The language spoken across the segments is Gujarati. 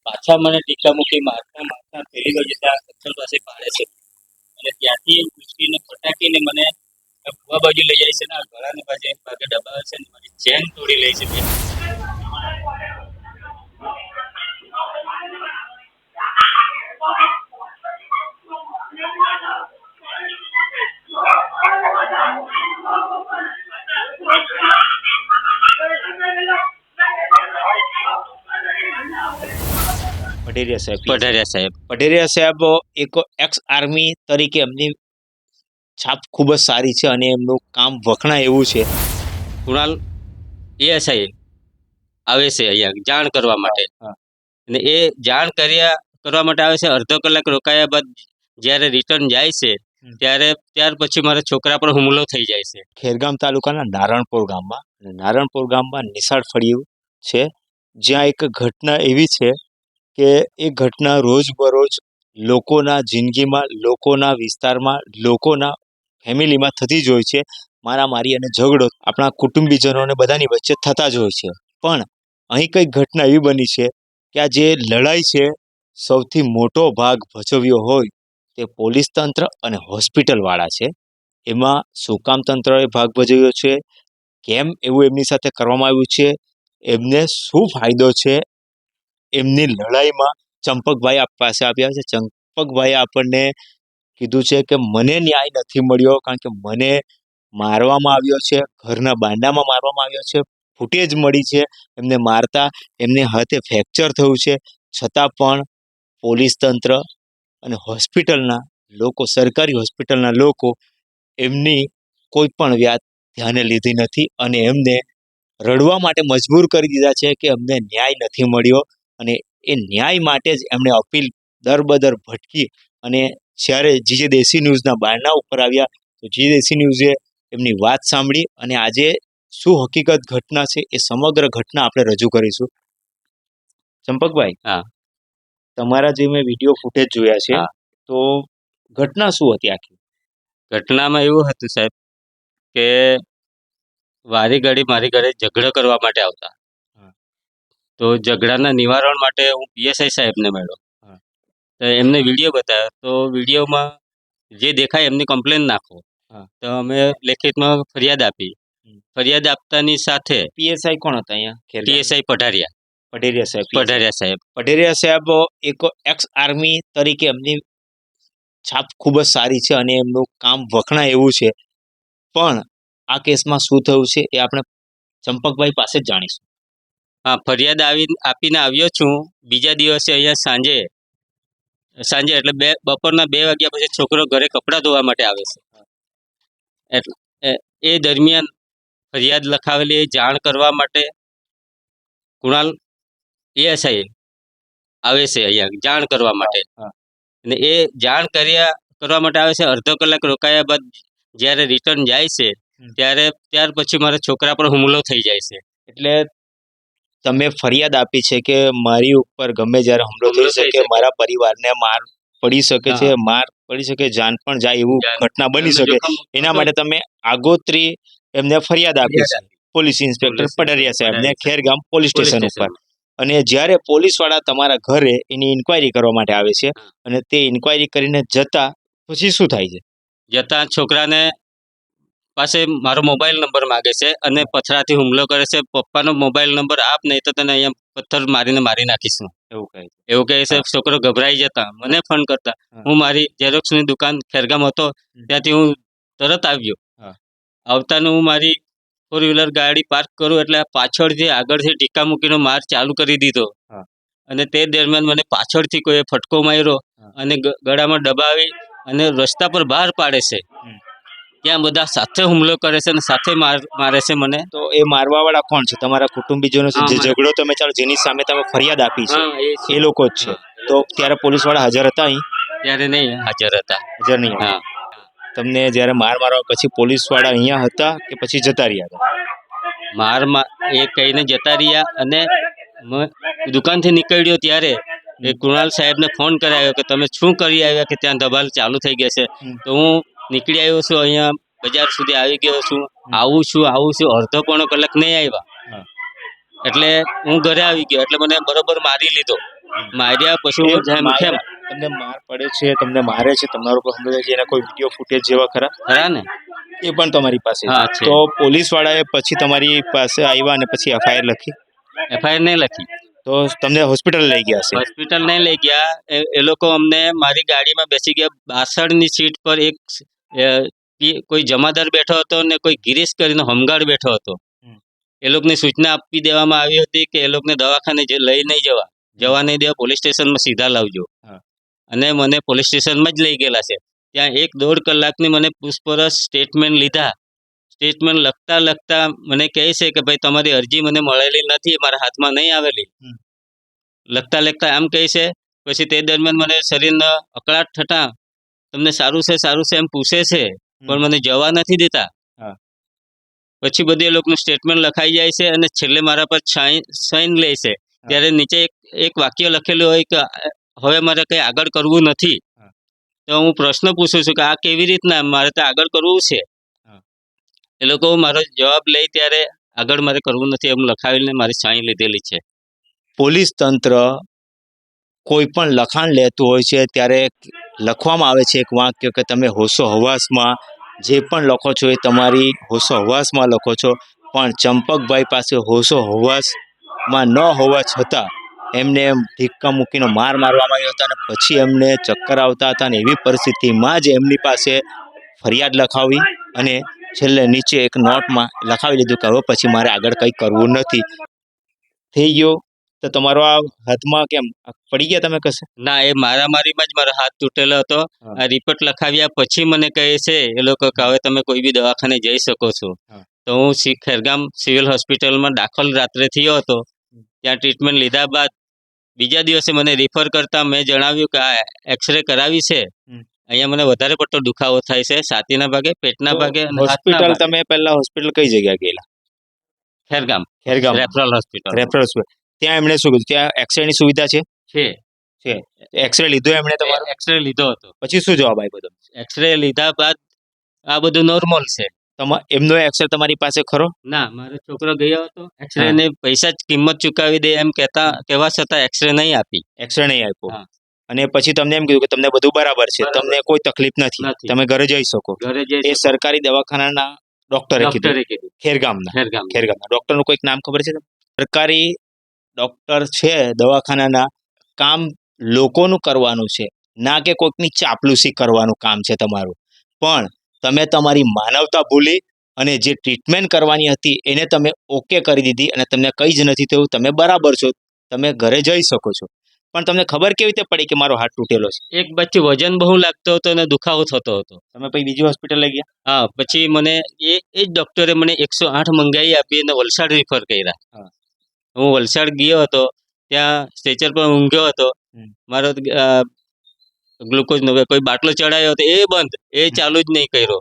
પાછા મને ટીકા મૂકી મારતા મારતા પેલી બાજુ ત્યાં પથ્થર પાસે પાડે છે અને ત્યાંથી ઉચકીને ફટાકીને મને ભૂવા બાજુ લઈ જાય છે ને આ ગળાની બાજુ એક ભાગે દબાવે છે ને મારી ચેન તોડી લે છે. પઢેરિયા સાહેબ એક એક્સ આર્મી તરીકે એમની છાપ ખૂબ જ સારી છે અને એમનું કામ વખણાય એવું છે. કુણાલ એએસઆઈ આવે છે અહીંયા જાણ કરવા માટે અને એ જાણ કરવા માટે આવે છે. અડધો કલાક રોકાયા બાદ જ્યારે રિટર્ન જાય છે ત્યાર પછી મારા છોકરા પર હુમલો થઈ જાય છે. ખેરગામ તાલુકાના નારણપુર ગામમાં નિશાળ ફળિયું છે, જ્યાં એક ઘટના એવી છે કે એ ઘટના રોજબરોજ લોકોના જિંદગીમાં, લોકોના વિસ્તારમાં, લોકોના ફેમિલીમાં થતી જ હોય છે. મારામારી અને ઝઘડો આપણા કુટુંબીજનો અને બધાની વચ્ચે થતા જ હોય છે. પણ અહીં કંઈક ઘટના એવી બની છે કે આ જે લડાઈ છે સૌથી મોટો ભાગ ભજવ્યો હોય તે પોલીસ તંત્ર અને હોસ્પિટલવાળા છે. એમાં શું કામ તંત્રએ ભાગ ભજવ્યો છે, કેમ એવું એમની સાથે કરવામાં આવ્યું છે, એમને શું ફાયદો છે એમની લડાઈમાં, ચંપકભાઈ પાસે આવ્યા છે. ચંપકભાઈએ આપણને કીધું છે કે મને ન્યાય નથી મળ્યો, કારણ કે મને મારવામાં આવ્યો છે, ઘરના બાંડામાં મારવામાં આવ્યો છે, ફૂટેજ મળી છે એમને મારતા, એમને હાથે ફ્રેક્ચર થયું છે, છતાં પણ પોલીસ તંત્ર અને હોસ્પિટલના લોકો, સરકારી હોસ્પિટલના લોકો એમની કોઈ પણ વાત ધ્યાને લીધી નથી અને એમને રડવા માટે મજબૂર કરી દીધા છે કે અમને ન્યાય નથી મળ્યો. અને એ ન્યાય માટે જ એમણે અપીલ દરબદર ભટકી અને જ્યારે જીજે દેશી ન્યૂઝના બારણા ઉપર આવ્યા તો જીજે દેશી ન્યૂઝે એમની વાત સાંભળી અને આજે શું હકીકત ઘટના છે એ સમગ્ર ઘટના આપણે રજૂ કરીશું. ચંપકભાઈ, તમારા જે મેં વિડીયો ફૂટેજ જોયા છે, તો ઘટના શું હતી આખી? ઘટનામાં એવું હતું સાહેબ કે વારી ઘડી મારી ઘરે ઝઘડો કરવા માટે આવતા, તો ઝઘડાના નિવારણ માટે હું પીએસઆઈ સાહેબને મળ્યો. તો એમને વિડીયો બતાવ્યો, તો વિડીયોમાં જે દેખાય એમની કમ્પ્લેન નાખો. તો અમે લેખિતમાં ફરિયાદ આપી. ફરિયાદ આપતાની સાથે પીએસઆઈ કોણ હતા અહીંયા? પીએસઆઈ પઢારિયા સાહેબ એક એક્સ આર્મી તરીકે એમની છાપ ખૂબ જ સારી છે અને એમનું કામ વખણાય એવું છે. પણ આ કેસમાં શું થયું છે એ આપણે ચંપકભાઈ પાસે જ જાણીશું. હા, ફરિયાદ આપીને આવ્યો છું. બીજા દિવસે અહીંયા સાંજે એટલે બપોરના 2 વાગ્યા પછી છોકરો ઘરે કપડાં ધોવા માટે આવે છે. એટલે એ દરમિયાન ફરિયાદ લખાવેલી જાણ કરવા માટે કુણાલ એએસઆઈ આવે છે અહીંયા જાણ કરવા માટે અને એ જાણ કરવા માટે આવે છે. અડધો કલાક રોકાયા બાદ જ્યારે રિટર્ન જાય છે ત્યાર પછી મારા છોકરા પર હુમલો થઈ જાય છે. એટલે તમે ફરિયાદ આપી છે કે મારી ઉપર ગમે જ્યારે હુમલો થઈ શકે, મારા પરિવારને માર પડી શકે, જાન પણ જાય એવું ઘટના બની શકે, એના માટે તમે આગોતરી એમને ફરિયાદ આપી છે પોલીસ ઇન્સ્પેક્ટર પઢારિયા સાહેબને ખેરગામ પોલીસ સ્ટેશન ઉપર. અને જ્યારે પોલીસ વાળા તમારા ઘરે એની ઇન્ક્વાયરી કરવા માટે આવે છે અને તે ઇન્ક્વાયરી કરીને જતા પછી શું થાય છે? જતા છોકરાને પાસે મારો મોબાઈલ નંબર માગે છે અને પથરાથી હુમલો કરે છે. પપ્પાનો મોબાઈલ નંબર આપ, નહીં તો તને અહીંયા પથ્થર મારીને મારી નાખીશું એવું કહે છે. છોકરો ગભરાઈ જતા મને ફોન કરતા. હું મારી ઝેરોક્સની દુકાન ખેરગામ હતો ત્યાંથી હું તરત આવ્યો. આવતાનું હું મારી 4 વ્હીલર ગાડી પાર્ક કરું એટલે પાછળથી આગળથી ટીકા મૂકીનો માર ચાલુ કરી દીધો અને તે દરમિયાન મને પાછળથી કોઈ ફટકો માર્યો અને ગળામાં દબાવી અને રસ્તા પર બહાર પાડે છે. ત્યાં બધા સાથે હુમલો કરે છે અને સાથે મારે છે મને. તો એ મારવા વાળા કોણ છે? તમારા કુટુંબીજનો છે? જે ઝઘડો તમે ચાલો જેની સામે તમે ફરિયાદ આપી છે એ લોકો જ છે? તો ત્યારે પોલીસ વાળા હાજર હતા અહીં? ત્યારે નહીં હાજર હતા. હા, તમને જ્યારે મારવા પછી પોલીસ વાળા અહીંયા હતા કે પછી જતા રહ્યા હતા? એ કહીને જતા રહ્યા અને દુકાનથી નીકળ્યો ત્યારે એ કુણાલ સાહેબને ફોન કરાયો કે તમે શું કરી આવ્યા કે ત્યાં ધમાલ ચાલુ થઈ ગયા છે. તો હું નીકળી આવ્યો છું અહીંયા બજાર સુધી આવી ગયો છું, આવું છું અડધો પોણો કલાક નહીં આવ્યા. હા. એટલે હું ઘરે આવી ગયો, એટલે મને બરોબર મારી લીધો. માર્યા પછી હું જેમ તેમ તમને માર પડે છે, તમને મારે છે, તમારો કોઈ સમજાય છે, એના કોઈ વિડીયો ફૂટેજ જેવા ખરા? ખરા ને. એ પણ તમારી પાસે હા, છે. તો પોલીસ વાળાએ પછી તમારી પાસે આવ્યા અને પછી એફઆઈઆર લખી, એફઆઈઆર નહીં લખી. તો તમને હોસ્પિટલ લઈ ગયા હશે. હોસ્પિટલ નહીં લઈ ગયા. એ લોકો અમને મારી ગાડીમાં બેસી ગયા. 62ની સીટ પર એક કોઈ જમાદાર બેઠો હતો ને કોઈ ગિરીશ કરીને હોમગાર્ડ બેઠો હતો. એ લોકોને સૂચના આપી દેવામાં આવી હતી કે એ લોકોને દવાખાને લઈ નહીં જવા નહીં દેવા, પોલીસ સ્ટેશનમાં સીધા લાવજો. અને મને પોલીસ સ્ટેશનમાં જ લઈ ગયેલા છે. ત્યાં 1-1.5 કલાકની મને પૂછપરછ, સ્ટેટમેન્ટ લીધા. સ્ટેટમેન્ટ લખતા મને કહે છે કે ભાઈ તમારી અરજી મને મળેલી નથી, મારા હાથમાં નહીં આવેલી. લખતા એમ કહે છે. પછી તે દરમિયાન મને શરીરનો અકળાટ થતા તમને સારું છે એમ પૂછે છે, પણ મને જવા નથી દેતા. પછી બધી એ લોકોનું સ્ટેટમેન્ટ લખાઈ જાય છે અને છેલ્લે મારા પર સાઇન લે છે. ત્યારે નીચે એક વાક્ય લખેલું હોય કે હવે મારે કંઈ આગળ કરવું નથી. તો હું પ્રશ્ન પૂછું છું કે આ કેવી રીતના, મારે તો આગળ કરવું છે. એ લોકો મારો જવાબ લે ત્યારે આગળ મારે કરવું નથી એમ લખાવીને મારી સાઈન લીધેલી છે. પોલીસ તંત્ર કોઈ પણ લખાણ લેતું હોય છે ત્યારે લખવામાં આવે છે એક વાક્ય કે તમે હોશો હવાસમાં જે પણ લખો છો એ તમારી હોશો હવાસમાં લખો છો, પણ ચંપકભાઈ પાસે હોશો હવાસમાં ન હોવા છતાં એમને ધિક્કા મૂકીને માર મારવામાં આવ્યો હતા અને પછી એમને ચક્કર આવતા હતા અને એવી પરિસ્થિતિમાં જ એમની પાસે ફરિયાદ લખાવી અને છેલ્લે નીચે એક નોટમાં લખાવી લીધું કે હવે પછી મારે આગળ કંઈ કરવું નથી. થઈ ગયો. તો તમારો આ હાથમાં કેમ પડી ગયા તમે કશે? ના, એ મારામારીમાં જ મારો હાથ તૂટેલો હતો. આ રિપોર્ટ લખાવ્યા પછી મને કહે છે એ લોકો કે હવે તમે કોઈ બી દવાખાને જઈ શકો છો. તો હું ખેરગામ સિવિલ હોસ્પિટલમાં દાખલ રાત્રે થયો હતો. ત્યાં ટ્રીટમેન્ટ લીધા બાદ બીજા દિવસે મને રિફર કરતા મેં જણાવ્યું કે આ એક્સરે કરાવી છે, અહીંયા મને વધારે પડતો દુખાવો થાય છે, છાતીના ભાગે, પેટના ભાગે અને હોસ્પિટલ તમે પહેલા હોસ્પિટલ કઈ જગ્યાએ ગયેલા? Khergam referral hospital. ત્યાં એમણે શું કીધું? ત્યાં એક્સરે ની સુવિધા છે? છે. એક્સરે લીધો એમણે તમારો? એક્સરે લીધો હતો. પછી શું જવાબ આપ્યો તમને? એક્સરે લીધા બાદ આ બધું નોર્મલ છે. એમનો એક્સરે તમારી પાસે ખરો? ના, મારો છોકરો ગયો હતો એક્સરે ને પૈસા જ કિંમત ચૂકવી દે એમ કહેવા છતાં એક્સરે નહીં આપી. એક્સરે નહીં આપ્યો અને પછી તમને એમ કીધું કે તમને બધું બરાબર છે, તમને કોઈ તકલીફ નથી, તમે ઘરે જઈ શકો. એ સરકારી દવાખાનાના ડોક્ટરે કીધું, ખેરગામના ડોક્ટરનું કોઈક નામ ખબર છે? સરકારી ડોક્ટર છે દવાખાનાના, કામ લોકોનું કરવાનું છે, ના કે કોઈકની ચાપલુસી કરવાનું કામ છે તમારું. પણ તમે તમારી માનવતા ભૂલી અને જે ટ્રીટમેન્ટ કરવાની હતી એને તમે ઓકે કરી દીધી અને તમને કંઈ જ નથી થયું, તમે બરાબર છો, તમે ઘરે જઈ શકો છો. પણ તમને ખબર કેવી રીતે પડી કે મારો હાથ તૂટેલો છે? એક પછી વજન બહુ લાગતો હતો અને દુખાવો થતો હતો. તમે પછી બીજી હોસ્પિટલ લઈ ગયા? હા, પછી મને એ જ ડોક્ટરે મને 108 મંગાવી આપી અને વલસાડ રિફર કર્યા. હું વલસાડ ગયો હતો, ત્યાં સ્ટ્રેચર પર ઊંઘ્યો હતો. મારો ગ્લુકોઝનો કોઈ બાટલો ચડાયો હતો, એ બંધ, એ ચાલુ જ નહીં કર્યો.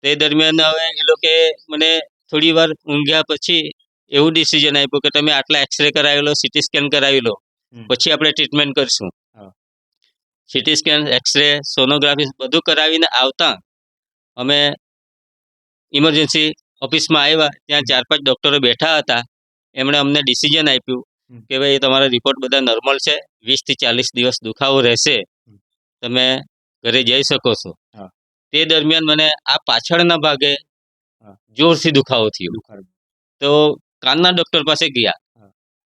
તે દરમિયાન હવે એ લોકો મને થોડી વાર ઊંઘ્યા પછી એવું ડિસિઝન આપ્યું કે તમે આટલા એક્સરે કરાવી લો, સિટી સ્કેન કરાવી લો, પછી આપણે ટ્રીટમેન્ટ કરશું. સિટી સ્કેન, એક્સરે, સોનોગ્રાફી બધું કરાવીને આવતા અમે ઇમરજન્સી ઓફિસમાં આવ્યા. ત્યાં 4-5 ડૉક્ટરો બેઠા હતા. એમણે અમને ડિસિઝન આપ્યું કે ભાઈ તમારા રિપોર્ટ બધા નોર્મલ છે, 20 થી 40 દિવસ દુખાવો રહેશે, તમે ઘરે જઈ શકો છો. તે દરમિયાન મને આ પાછળના ભાગે જોરથી દુખાવો થયો. તો કાનના ડૉક્ટર પાસે ગયા.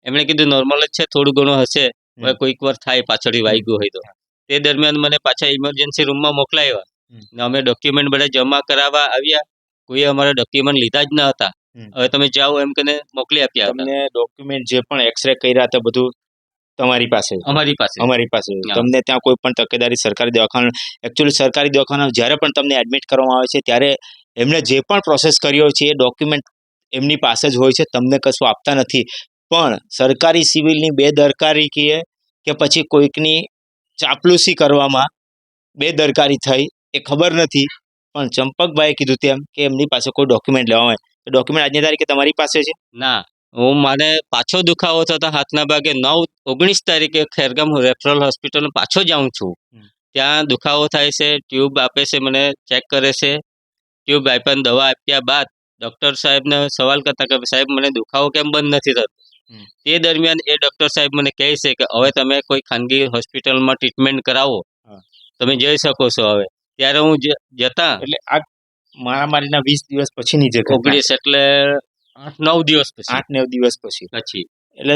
એમણે કીધું નોર્મલ જ છે, થોડું ઘણું હશે, હવે કોઈક વાર થાય પાછળથી વાગ્યું હોય તો. તે દરમિયાન મને પાછા ઇમરજન્સી રૂમમાં મોકલાવ્યા ને અમે ડોક્યુમેન્ટ બધા જમા કરાવવા આવ્યા. કોઈએ અમારા ડોક્યુમેન્ટ લીધા જ ન હતા. હવે તમે જાઓ એમ કહીને મોકલી આપ્યા. તમને ડોક્યુમેન્ટ જે પણ એક્સરે કર્યા હતા બધું તમારી પાસે? અમારી પાસે. તમને ત્યાં કોઈ પણ તકેદારી સરકારી દવાખાના, એકચ્યુઅલી સરકારી દવાખાના જ્યારે પણ તમને એડમિટ કરવામાં આવે છે ત્યારે એમણે જે પણ પ્રોસેસ કર્યો છે એ ડોક્યુમેન્ટ એમની પાસે જ હોય છે, તમને કશું આપતા નથી. પણ સરકારી સિવિલની બેદરકારી કે પછી કોઈકની ચાપલુસી કરવામાં બેદરકારી થઈ એ ખબર નથી, પણ ચંપકભાઈએ કીધું તેમ કે એમની પાસે કોઈ ડોક્યુમેન્ટ લેવા હોય તો ડોક્યુમેન્ટ આજની તારીખે તમારી પાસે છે? ના, મને પાછો દુખાવો થતા હાથના ભાગે 9-19 તારીખે ખેરગામ રેફરલ હોસ્પિટલ પાછો જાઉં છું. ત્યાં દુખાવો થાય છે, ટ્યુબ આપે છે, મને ચેક કરે છે. ટ્યુબ આપ્યા, દવા આપ્યા બાદ ડૉક્ટર સાહેબને સવાલ કરતા કે સાહેબ મને દુખાવો કેમ બંધ નથી થતો. હમ. તે દરમિયાન એ ડૉક્ટર સાહેબ મને કહે છે કે હવે તમે કોઈ ખાનગી હોસ્પિટલમાં ટ્રીટમેન્ટ કરાવો, હા. તમે જઈ શકો છો હવે. ત્યારે હું જતા એટલે આ મારામારીના 20 દિવસ પછીની જે ઘટના 19 એટલે 8-9 દિવસ પછી 8-9 દિવસ પછી. પછી એટલે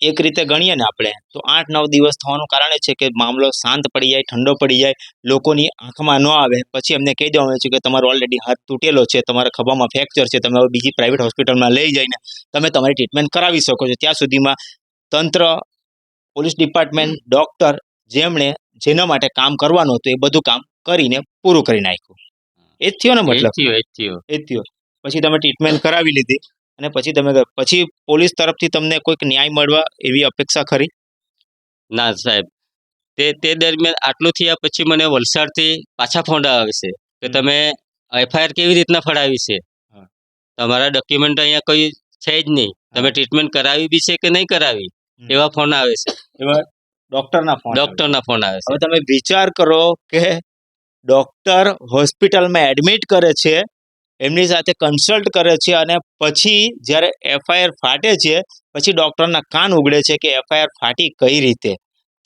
એક રીતે ગણીએ ને આપણે તો 8-9 દિવસ થવાનું કારણ એ છે કે મામલો શાંત પડી જાય, ઠંડો પડી જાય, લોકોની આંખમાં ન આવે. પછી એમને કહી દેવામાં આવે છે કે તમારો ઓલરેડી હાથ તૂટેલો છે, તમારા ખભામાં ફ્રેક્ચર છે, તમે હવે બીજી પ્રાઇવેટ હોસ્પિટલમાં લઈ જઈને તમે તમારી ટ્રીટમેન્ટ કરાવી શકો છો. ત્યાં સુધીમાં તંત્ર, પોલીસ ડિપાર્ટમેન્ટ, ડોક્ટર જેના માટે કામ કરવાનું હતું એ બધું કામ કરીને પૂરું કરી નાખ્યું. એ જ થયો ને એ મતલબ, થયો એ થયો. એ જ થયો. પછી તમે ટ્રીટમેન્ટ કરાવી લીધી અને પછી પોલીસ તરફથી તમને કોઈક ન્યાય મળવા એવી અપેક્ષા ખરી? ના સાહેબ, તે દરમિયાન આટલું થયા પછી મને વલસાડથી પાછા ફોન આવે છે કે હમ. તમે એફઆઈઆર કેવી રીતના ફડાવી છે, હા. તમારા ડોક્યુમેન્ટ અહીંયા કોઈ છે જ નહીં, તમે હા. ટ્રીટમેન્ટ કરાવી બી છે કે નહીં કરાવી, હમ. એવા ફોન આવે છે, એવા ડોક્ટરના ફોન આવે. ડૉક્ટરના ફોન આવે છે. હવે તમે વિચાર કરો કે ડોક્ટર હોસ્પિટલમાં એડમિટ કરે છે, એમની સાથે કન્સલ્ટ કરે છે અને પછી જ્યારે એફઆઈઆર ફાટે છે પછી ડોક્ટરના કાન ઉગડે છે કે એફઆઈઆર ફાટી કઈ રીતે.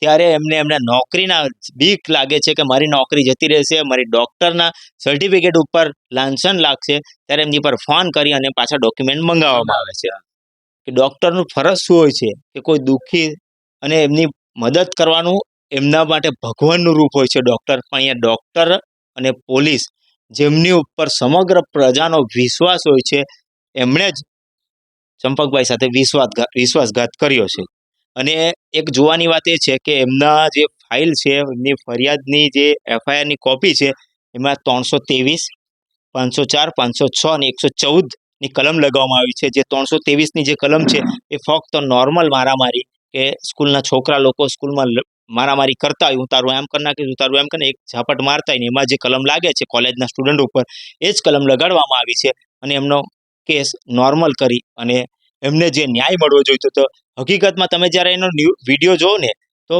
ત્યારે એમને નોકરીના બીક લાગે છે કે મારી નોકરી જતી રહેશે, મારી ડોક્ટરના સર્ટિફિકેટ ઉપર લાંછન લાગશે. ત્યારે એમની પર ફોન કરી અને પાછા ડોક્યુમેન્ટ મંગાવવામાં આવે છે. કે ડોક્ટરનું ફરજ શું હોય છે કે કોઈ દુઃખી અને એમની મદદ કરવાનું એમના માટે ભગવાનનું રૂપ હોય છે ડોક્ટર. પણ અહીંયા ડોક્ટર અને પોલીસ જેમની ઉપર સમગ્ર પ્રજાનો વિશ્વાસ હોય છે એમણે જ ચંપકભાઈ સાથે વિશ્વાસઘાત કર્યો છે. અને એક જોવાની વાત એ છે કે એમના જે ફાઇલ છે, એમની ફરિયાદની જે એફઆઈઆરની કોપી છે, એમાં 323, 504, 506 અને 114 ની કલમ લગાવવામાં આવી છે. જે 323ની જે કલમ છે એ ફક્ત નોર્મલ મારામારી, કે સ્કૂલના છોકરા લોકો સ્કૂલમાં મારામારી કરતા હોય, હું તારું એમ કરી નાખીશ, હું તારું એમ કરીને એક ઝાપટ મારતા હોય ને એમાં જે કલમ લાગે છે કોલેજના સ્ટુડન્ટ ઉપર, એ જ કલમ લગાડવામાં આવી છે. અને એમનો કેસ નોર્મલ કરી અને એમને જે ન્યાય મળવો જોઈતો હતો, હકીકતમાં તમે જ્યારે એનો વિડીયો જોવો ને તો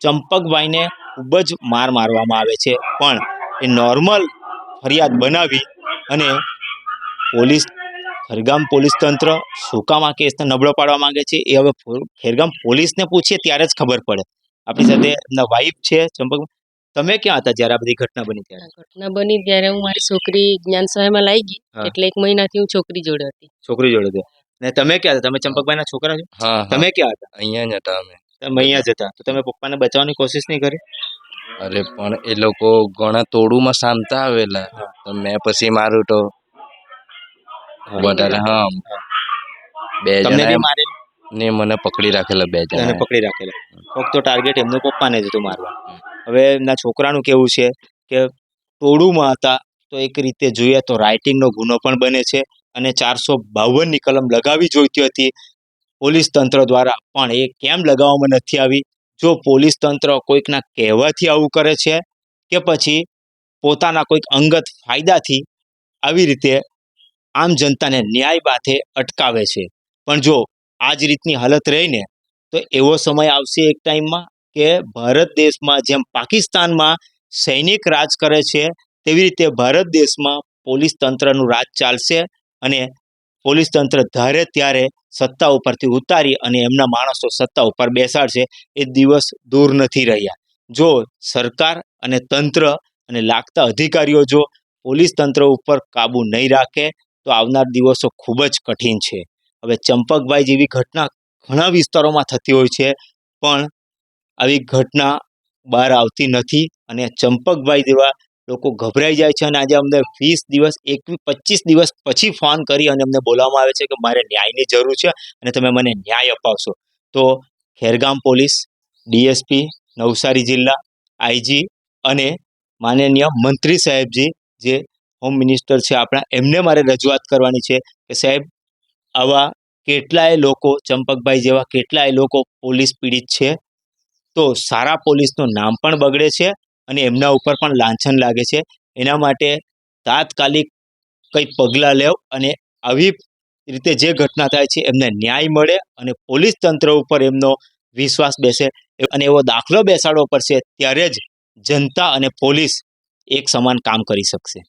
ચંપકભાઈને ખૂબ જ મારવામાં આવે છે. પણ એ નોર્મલ ફરિયાદ બનાવી અને ખેરગામ પોલીસ તંત્ર શું કામ આ કેસને નબળો પાડવા માંગે છે એ હવે ખેરગામ પોલીસને પૂછીએ ત્યારે જ ખબર પડે. આપણી સાથે એમના વાઇફ છે ચંપક. તમે ક્યાં હતા જ્યારે આ બધી ઘટના બની ત્યારે? ઘટના બની ત્યારે હું મારી છોકરી જ્ઞાન સહાયમાં લાવી ગઈ, હા. એટલે 1 મહિનાથી હું છોકરી જોડે હતી. છોકરી જોડે હતા. ને તમે ક્યાં હતા? તમે ચંપકભાઈના છોકરા છો? હા તમે ક્યાં હતા? અહીંયા જ હતા અમે. તમે અહીંયા જ હતા. તો તમે પપ્પાને બચાવવાની કોશિશ નહીં કરી? અરે પણ એ લોકો ઘણા તોડુમાં સામતા આવેલા, હા. તો મેં પછી મારું તો વધારે હા બે તમને જણા બી મારેલું ને મને પકડી રાખેલા બે અને જણા. પકડી રાખેલા. ફક્ત ટાર્ગેટ એમનો પપ્પાને જ હતું મારવા. હવે એમના છોકરાનું કેવું છે કે ટોળુમાં હતા, તો એક રીતે જોઈએ તો રાઇટિંગનો ગુનો પણ બને છે અને 452ની કલમ લગાવી જોઈતી હતી પોલીસ તંત્ર દ્વારા, પણ એ કેમ લગાવવામાં નથી આવી? જો પોલીસ તંત્ર કોઈકના કહેવાથી આવું કરે છે કે પછી પોતાના કોઈક અંગત ફાયદાથી આવી રીતે આમ જનતાને ન્યાય બાથે અટકાવે છે. પણ જો આ જ રીતની હાલત રહીને તો એવો સમય આવશે એક ટાઈમમાં કે ભારત દેશમાં જેમ પાકિસ્તાનમાં સૈનિક રાજ કરે છે તેવી રીતે ભારત દેશમાં પોલીસ તંત્રનું રાજ ચાલશે અને પોલીસ તંત્ર ધારે ત્યારે સત્તા ઉપરથી ઉતારી અને એમના માણસો સત્તા ઉપર બેસાડશે. એ દિવસ દૂર નથી રહ્યા. જો સરકાર અને તંત્ર અને લાગતા અધિકારીઓ જો પોલીસ તંત્ર ઉપર કાબુ નહીં રાખે તો આવનાર દિવસો ખૂબ જ કઠિન છે. હવે ચંપકભાઈ જેવી ઘટના ઘણા વિસ્તારોમાં થતી હોય છે, પણ આવી ઘટના બહાર આવતી નથી અને ચંપકભાઈ જેવા લોકો ગભરાઈ જાય છે. અને આજે અમને 20 દિવસ 25 દિવસ પછી ફોન કરી અને અમને બોલાવવામાં આવે છે કે મારે ન્યાયની જરૂર છે અને તમે મને ન્યાય અપાવશો. તો ખેરગામ પોલીસ, ડીએસપી, નવસારી જિલ્લા આઈજી અને માનનીય મંત્રી સાહેબજી જે હોમ મિનિસ્ટર છે આપણા, એમને મારે રજૂઆત કરવાની છે કે સાહેબ, આવા કેટલાય લોકો, ચંપકભાઈ જેવા કેટલાય લોકો પોલીસ પીડિત છે, તો સારા પોલીસનું નામ પણ બગડે છે અને એમના ઉપર પણ લાંછન લાગે છે. એના માટે તાત્કાલિક કંઈ પગલાં લેવ અને આવી રીતે જે ઘટના થાય છે એમને ન્યાય મળે અને પોલીસ તંત્ર ઉપર એમનો વિશ્વાસ બેસે અને એવો દાખલો બેસાડવો પડશે, ત્યારે જ જનતા અને પોલીસ એક સમાન કામ કરી શકશે.